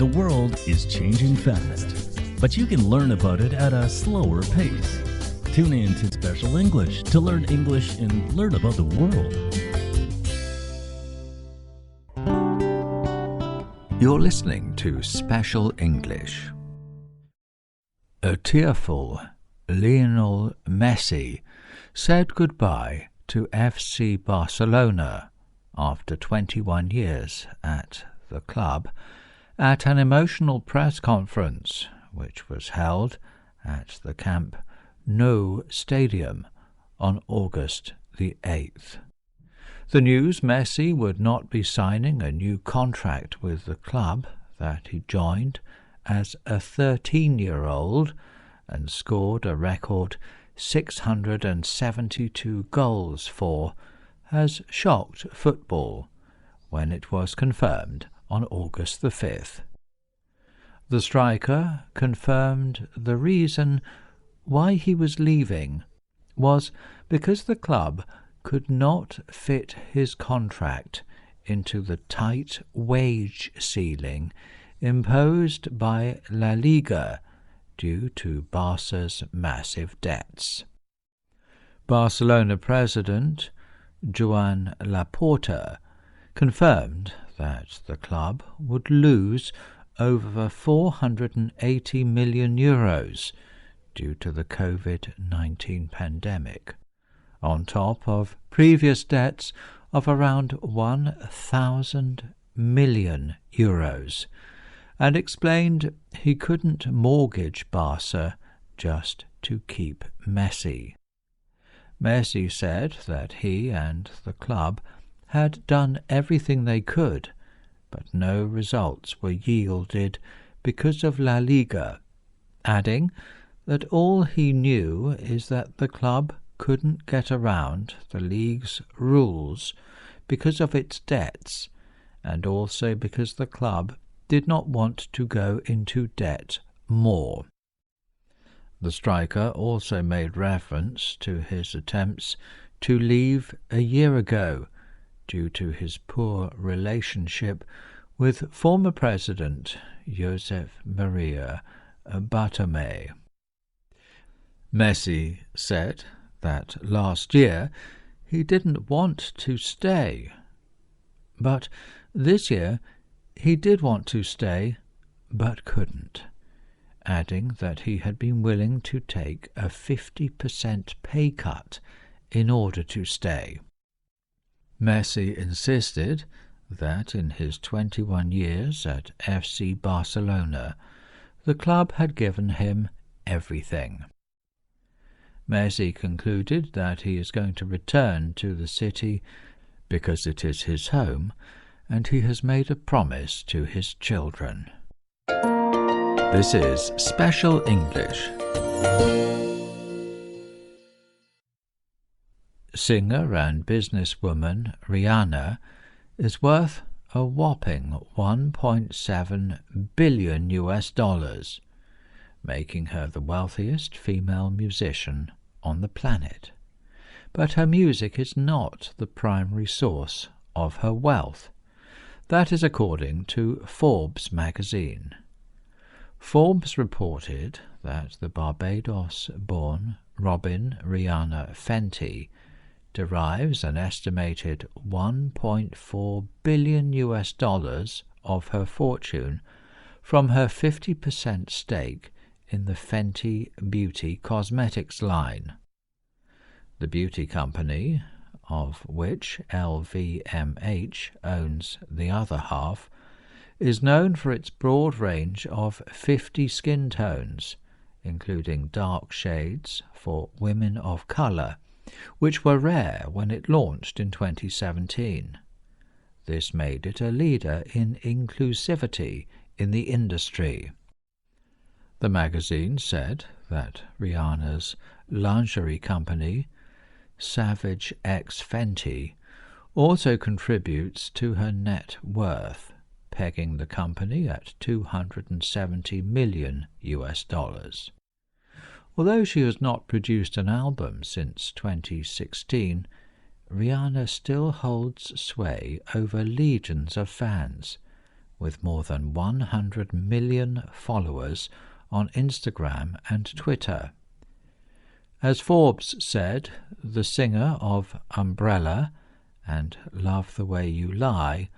The world is changing fast, but you can learn about it at a slower pace. Tune in to Special English to learn English and learn about the world. You're listening to Special English. A tearful Lionel Messi said goodbye to FC Barcelona after 21 years at the club at an emotional press conference which was held at the Camp Nou Stadium on August the 8th. The news Messi would not be signing a new contract with the club that he joined as a 13-year-old and scored a record 672 goals for has shocked football when it was confirmed on August the 5th. The striker confirmed the reason why he was leaving was because the club could not fit his contract into the tight wage ceiling imposed by La Liga due to Barca's massive debts. Barcelona president Joan Laporta confirmed that the club would lose over €480 million due to the COVID-19 pandemic, on top of previous debts of around €1,000 million, and explained he couldn't mortgage Barca just to keep Messi. Messi said that he and the club had done everything they could, but no results were yielded because of La Liga, adding that all he knew is that the club couldn't get around the league's rules because of its debts, and also because the club did not want to go into debt more. The striker also made reference to his attempts to leave a year ago due to his poor relationship with former President Josep Maria Bartomeu. Messi said that last year he didn't want to stay, but this year he did want to stay but couldn't, adding that he had been willing to take a 50% pay cut in order to stay. Messi insisted that in his 21 years at FC Barcelona, the club had given him everything. Messi concluded that he is going to return to the city because it is his home, and he has made a promise to his children. This is Special English. Singer and businesswoman Rihanna is worth a whopping $1.7 billion, making her the wealthiest female musician on the planet. But her music is not the primary source of her wealth. That is according to Forbes magazine. Forbes reported that the Barbados-born Robin Rihanna Fenty derives an estimated $1.4 billion of her fortune from her 50% stake in the Fenty Beauty Cosmetics line. The beauty company, of which LVMH owns the other half, is known for its broad range of 50 skin tones, including dark shades for women of colour, which were rare when it launched in 2017. This made it a leader in inclusivity in the industry. The magazine said that Rihanna's lingerie company, Savage X Fenty, also contributes to her net worth, pegging the company at $270 million. Although she has not produced an album since 2016, Rihanna still holds sway over legions of fans, with more than 100 million followers on Instagram and Twitter. As Forbes said, the singer of Umbrella and Love the Way You Lie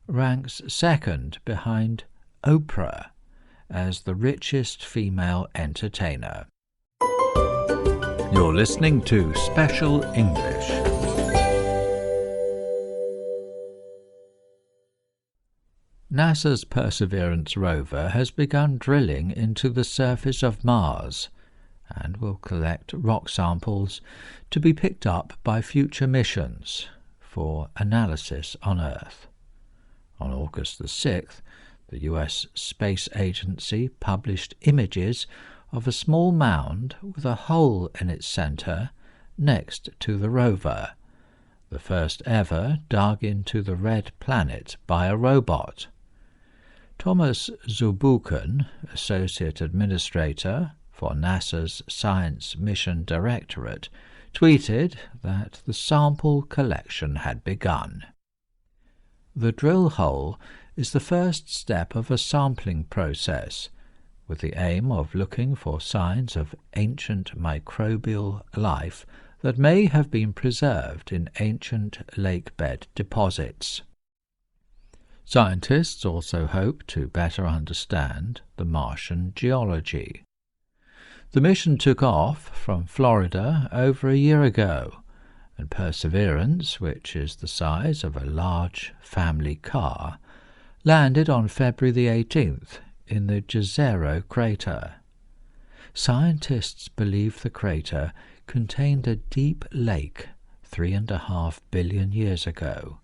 ranks second behind Oprah as the richest female entertainer. You're listening to Special English. NASA's Perseverance rover has begun drilling into the surface of Mars and will collect rock samples to be picked up by future missions for analysis on Earth. On August the 6th, the U.S. Space Agency published images of a small mound with a hole in its center next to the rover, the first ever dug into the red planet by a robot. Thomas Zurbuchen, Associate Administrator for NASA's Science Mission Directorate, tweeted that the sample collection had begun. The drill hole is the first step of a sampling process, with the aim of looking for signs of ancient microbial life that may have been preserved in ancient lakebed deposits. Scientists also hope to better understand the Martian geology. The mission took off from Florida over a year ago, and Perseverance, which is the size of a large family car, landed on February the 18th in the Jezero crater. Scientists believe the crater contained a deep lake 3.5 billion years ago,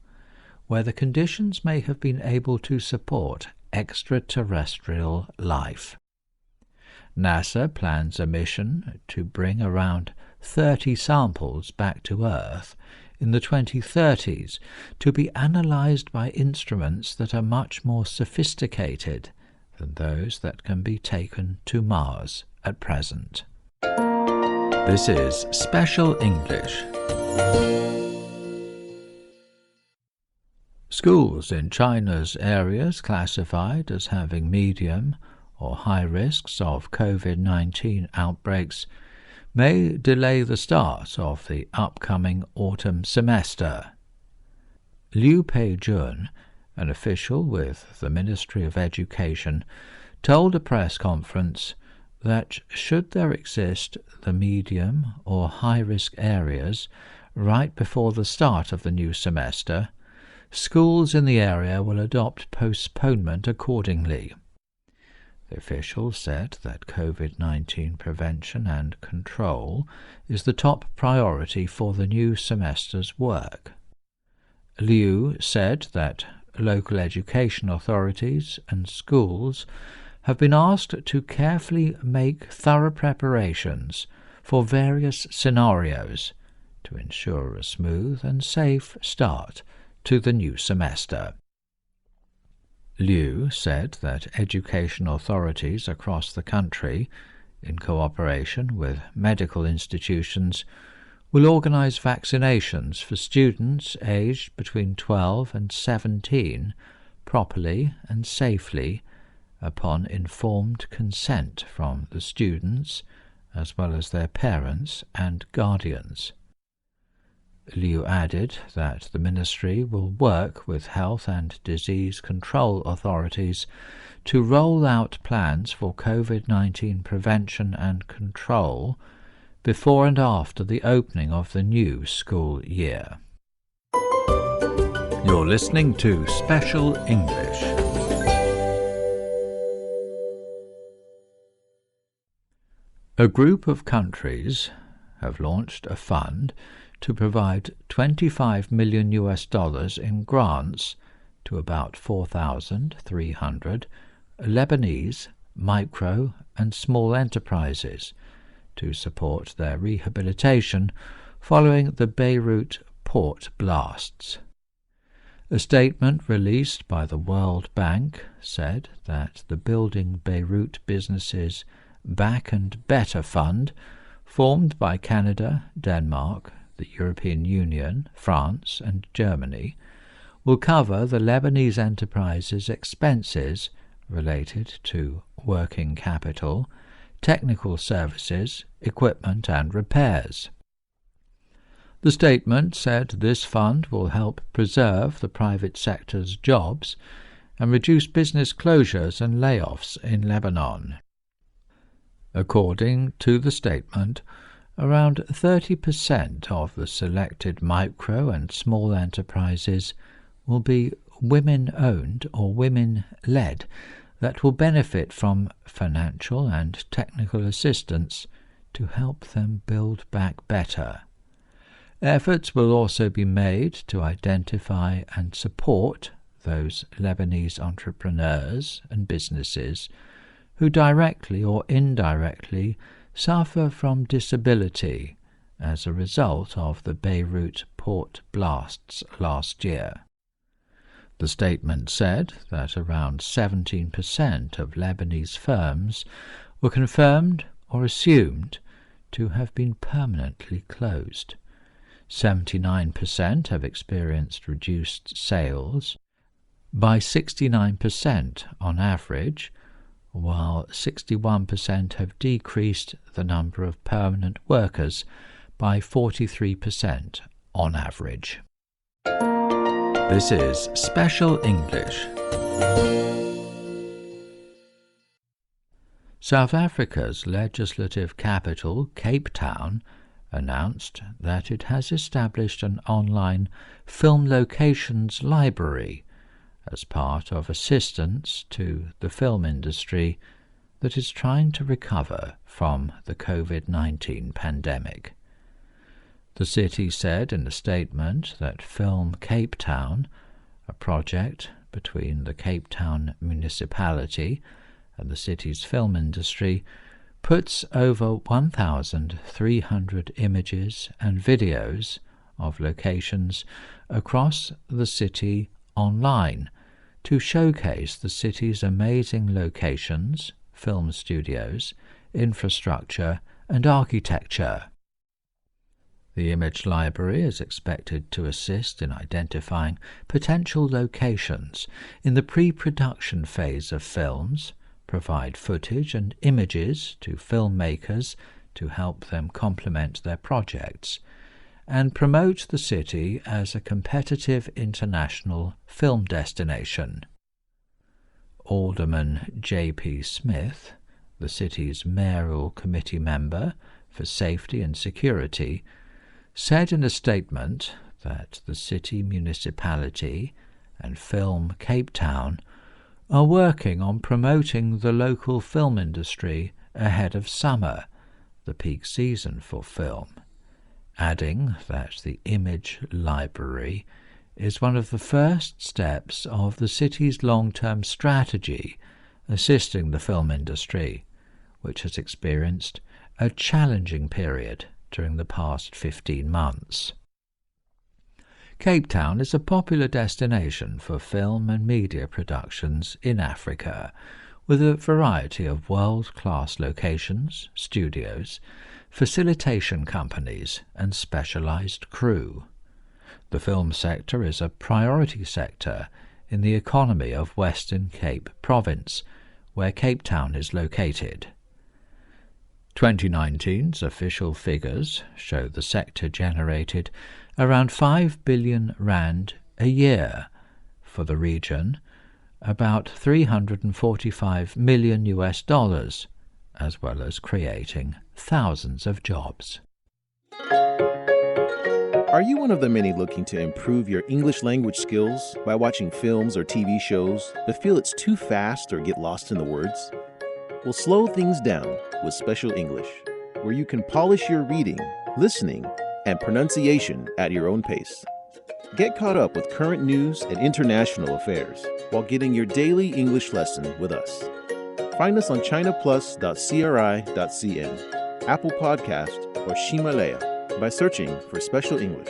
where the conditions may have been able to support extraterrestrial life. NASA plans a mission to bring around 30 samples back to Earth in the 2030s to be analyzed by instruments that are much more sophisticated than those that can be taken to Mars at present. This is Special English. Schools in China's areas classified as having medium or high risks of COVID-19 outbreaks may delay the start of the upcoming autumn semester. Liu Peijun, an official with the Ministry of Education, told a press conference that should there exist the medium or high-risk areas right before the start of the new semester, schools in the area will adopt postponement accordingly. The official said that COVID-19 prevention and control is the top priority for the new semester's work. Liu said that local education authorities and schools have been asked to carefully make thorough preparations for various scenarios to ensure a smooth and safe start to the new semester. Liu said that education authorities across the country, in cooperation with medical institutions, will organize vaccinations for students aged between 12 and 17 properly and safely upon informed consent from the students as well as their parents and guardians. Liu added that the ministry will work with health and disease control authorities to roll out plans for COVID-19 prevention and control before and after the opening of the new school year. You're listening to Special English. A group of countries have launched a fund to provide $25 million in grants to about 4,300 Lebanese micro and small enterprises to support their rehabilitation following the Beirut port blasts. A statement released by the World Bank said that the Building Beirut Businesses Back and Better Fund, formed by Canada, Denmark, the European Union, France and Germany, will cover the Lebanese enterprise's expenses related to working capital, technical services, equipment and repairs. The statement said this fund will help preserve the private sector's jobs and reduce business closures and layoffs in Lebanon. According to the statement, around 30% of the selected micro and small enterprises will be women-owned or women-led that will benefit from financial and technical assistance to help them build back better. Efforts will also be made to identify and support those Lebanese entrepreneurs and businesses who directly or indirectly suffer from disability as a result of the Beirut port blasts last year. The statement said that around 17% of Lebanese firms were confirmed or assumed to have been permanently closed. 79% have experienced reduced sales by 69% on average, while 61% have decreased the number of permanent workers by 43% on average. This is Special English. South Africa's legislative capital, Cape Town, announced that it has established an online film locations library as part of assistance to the film industry that is trying to recover from the COVID-19 pandemic. The city said in a statement that Film Cape Town, a project between the Cape Town municipality and the city's film industry, puts over 1,300 images and videos of locations across the city online to showcase the city's amazing locations, film studios, infrastructure and architecture. The image library is expected to assist in identifying potential locations in the pre-production phase of films, provide footage and images to filmmakers to help them complement their projects, and promote the city as a competitive international film destination. Alderman J.P. Smith, the city's mayoral committee member for safety and security, said in a statement that the city municipality and Film Cape Town are working on promoting the local film industry ahead of summer, the peak season for film, adding that the image library is one of the first steps of the city's long-term strategy assisting the film industry, which has experienced a challenging period during the past 15 months. Cape Town is a popular destination for film and media productions in Africa, with a variety of world-class locations, studios, facilitation companies and specialized crew. The film sector is a priority sector in the economy of Western Cape Province, where Cape Town is located. 2019's official figures show the sector generated around 5 billion rand a year for the region, about $345 million, as well as creating thousands of jobs. Are you one of the many looking to improve your English language skills by watching films or TV shows but feel it's too fast or get lost in the words? Well, slow things down with Special English, where you can polish your reading, listening, and pronunciation at your own pace. Get caught up with current news and international affairs while getting your daily English lesson with us. Find us on chinaplus.cri.cn, Apple Podcast, or Himalaya by searching for Special English.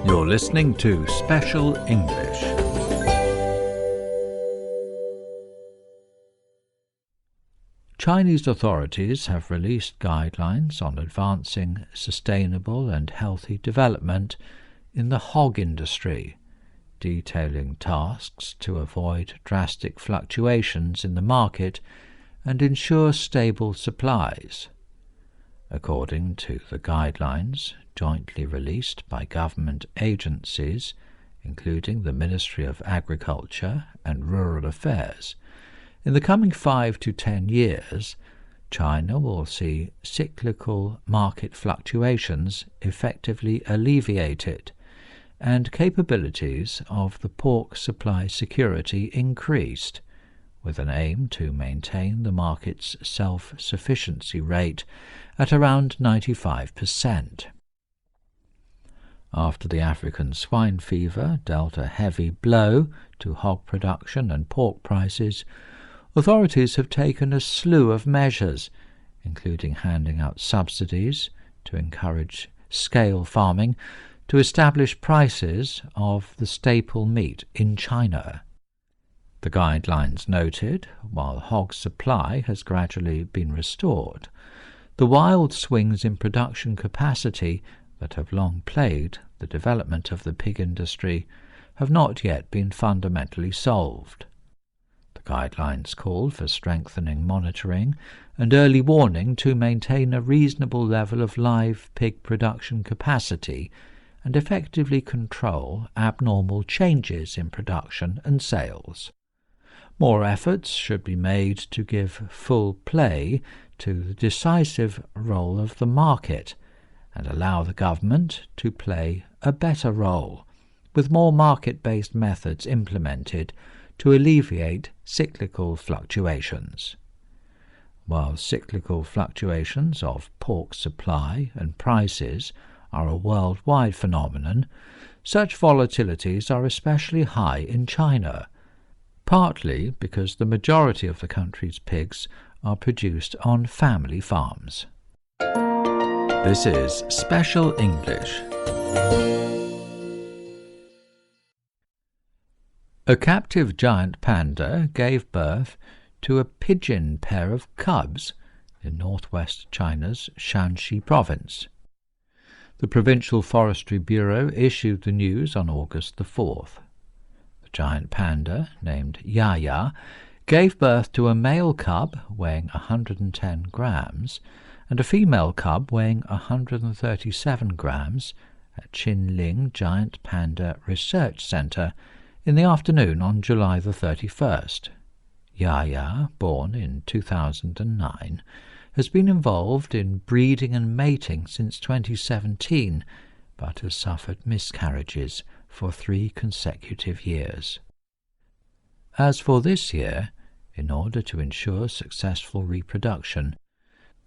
You're listening to Special English. Chinese authorities have released guidelines on advancing sustainable and healthy development in the hog industry, detailing tasks to avoid drastic fluctuations in the market and ensure stable supplies. According to the guidelines jointly released by government agencies, including the Ministry of Agriculture and Rural Affairs, in the coming 5 to 10 years, China will see cyclical market fluctuations effectively alleviated and capabilities of the pork supply security increased, with an aim to maintain the market's self-sufficiency rate at around 95%. After the African swine fever dealt a heavy blow to hog production and pork prices, authorities have taken a slew of measures, including handing out subsidies to encourage scale farming to establish prices of the staple meat in China. The guidelines noted, while hog supply has gradually been restored, the wild swings in production capacity that have long plagued the development of the pig industry have not yet been fundamentally solved. The guidelines call for strengthening monitoring and early warning to maintain a reasonable level of live pig production capacity and effectively control abnormal changes in production and sales. More efforts should be made to give full play to the decisive role of the market and allow the government to play a better role, with more market-based methods implemented to alleviate cyclical fluctuations. While cyclical fluctuations of pork supply and prices are a worldwide phenomenon, such volatilities are especially high in China, partly because the majority of the country's pigs are produced on family farms. This is Special English. A captive giant panda gave birth to a pigeon pair of cubs in northwest China's Shanxi province. The Provincial Forestry Bureau issued the news on August the 4th. The giant panda, named Yaya, gave birth to a male cub weighing 110 grams and a female cub weighing 137 grams at Qinling Giant Panda Research Center in the afternoon on July the 31st. Yaya, born in 2009, has been involved in breeding and mating since 2017, but has suffered miscarriages for 3 consecutive years. As for this year, in order to ensure successful reproduction,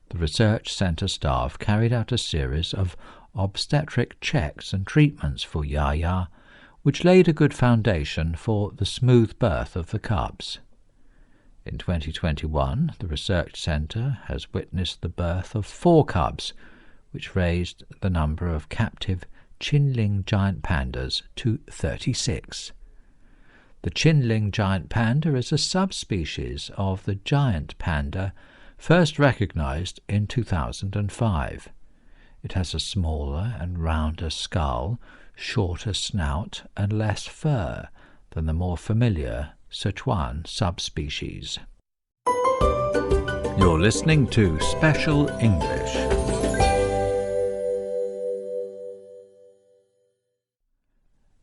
the research centre staff carried out a series of obstetric checks and treatments for Yaya, which laid a good foundation for the smooth birth of the cubs. In 2021, the research centre has witnessed the birth of 4 cubs, which raised the number of captive Qinling giant pandas to 36. The Qinling giant panda is a subspecies of the giant panda first recognized in 2005. It has a smaller and rounder skull, shorter snout, and less fur than the more familiar Sichuan subspecies. You're listening to Special English.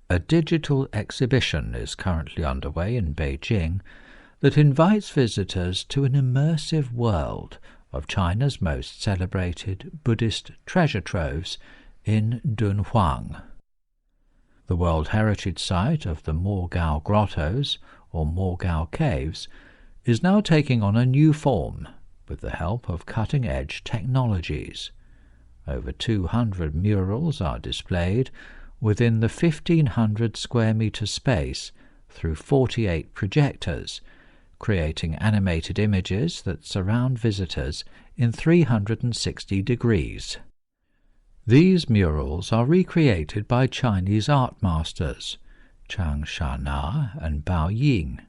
A digital exhibition is currently underway in Beijing that invites visitors to an immersive world of China's most celebrated Buddhist treasure troves in Dunhuang. The World Heritage Site of the Mogao Grottos, or Mogao Caves, is now taking on a new form with the help of cutting-edge technologies. Over 200 murals are displayed within the 1,500 square metre space through 48 projectors, creating animated images that surround visitors in 360 degrees. These murals are recreated by Chinese art masters Chang Shana and Bao Ying.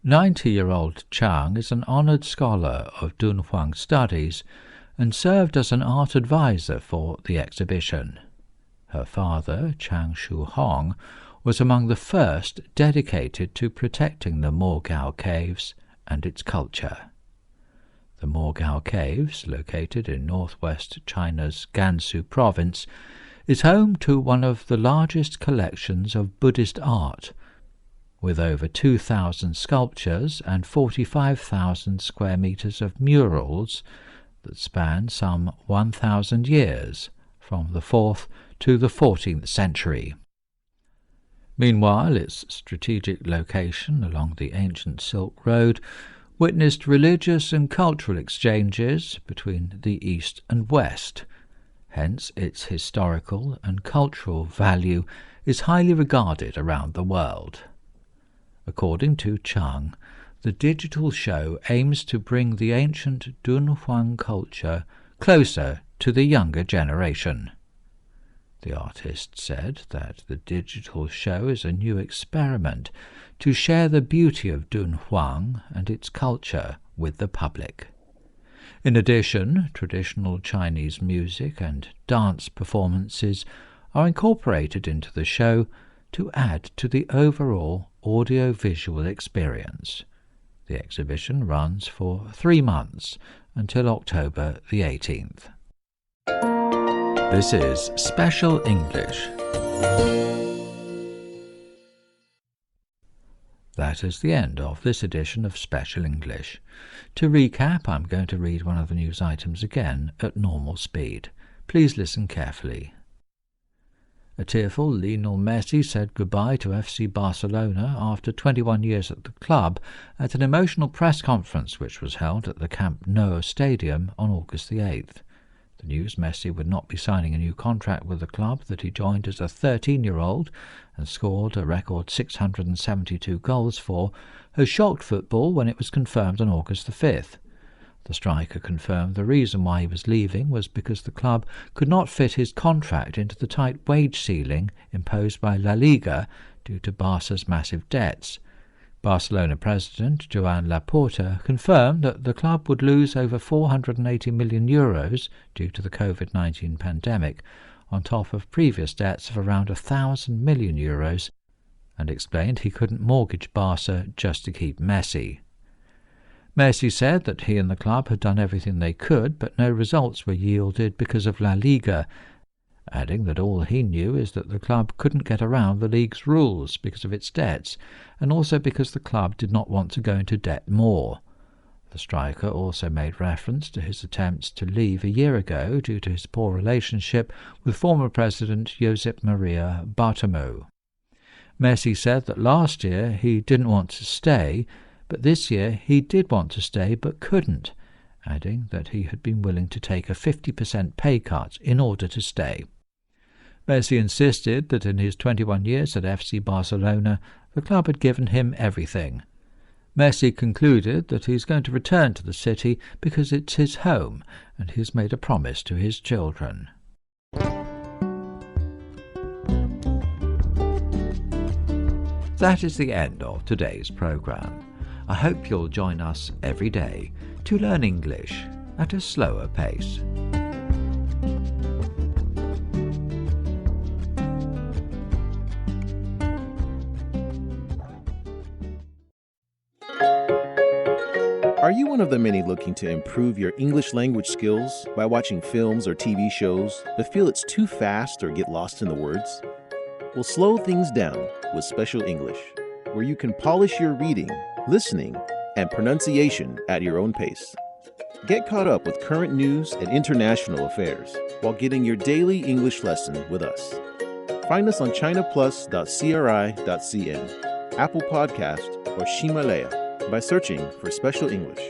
90-year-old Chang is an honoured scholar of Dunhuang studies and served as an art advisor for the exhibition. Her father, Chang Shu-hong, was among the first dedicated to protecting the Mogao Caves and its culture. The Mogao Caves, located in northwest China's Gansu province, is home to one of the largest collections of Buddhist art, with over 2,000 sculptures and 45,000 square meters of murals that span some 1,000 years, from the 4th to the 14th century. Meanwhile, its strategic location along the ancient Silk Road witnessed religious and cultural exchanges between the East and West. Hence, its historical and cultural value is highly regarded around the world. According to Chang, the digital show aims to bring the ancient Dunhuang culture closer to the younger generation. The artist said that the digital show is a new experiment to share the beauty of Dunhuang and its culture with the public. In addition, traditional Chinese music and dance performances are incorporated into the show to add to the overall audio-visual experience. The exhibition runs for 3 months until October the 18th. This is Special English. That is the end of this edition of Special English. To recap, I'm going to read one of the news items again at normal speed. Please listen carefully. A tearful Lionel Messi said goodbye to FC Barcelona after 21 years at the club at an emotional press conference which was held at the Camp Nou Stadium on August the 8th. The news Messi would not be signing a new contract with the club that he joined as a 13-year-old and scored a record 672 goals for has shocked football when it was confirmed on August the 5th. The striker confirmed the reason why he was leaving was because the club could not fit his contract into the tight wage ceiling imposed by La Liga due to Barca's massive debts. Barcelona president Joan Laporta confirmed that the club would lose over €480 million due to the COVID-19 pandemic, on top of previous debts of around €1,000 million, and explained he couldn't mortgage Barca just to keep Messi. Messi said that he and the club had done everything they could, but no results were yielded because of La Liga, adding that all he knew is that the club couldn't get around the league's rules because of its debts, and also because the club did not want to go into debt more. The striker also made reference to his attempts to leave a year ago due to his poor relationship with former President Josep Maria Bartomeu. Messi said that last year he didn't want to stay, but this year he did want to stay but couldn't, adding that he had been willing to take a 50% pay cut in order to stay. Messi insisted that in his 21 years at FC Barcelona, the club had given him everything. Messi concluded that he's going to return to the city because it's his home, and he's made a promise to his children. That is the end of today's programme. I hope you'll join us every day to learn English at a slower pace. Are you one of the many looking to improve your English language skills by watching films or TV shows, but feel it's too fast or get lost in the words? We'll slow things down with Special English, where you can polish your reading, listening, and pronunciation at your own pace. Get caught up with current news and international affairs while getting your daily English lesson with us. Find us on chinaplus.cri.cn, Apple Podcast, or Himalaya by searching for Special English.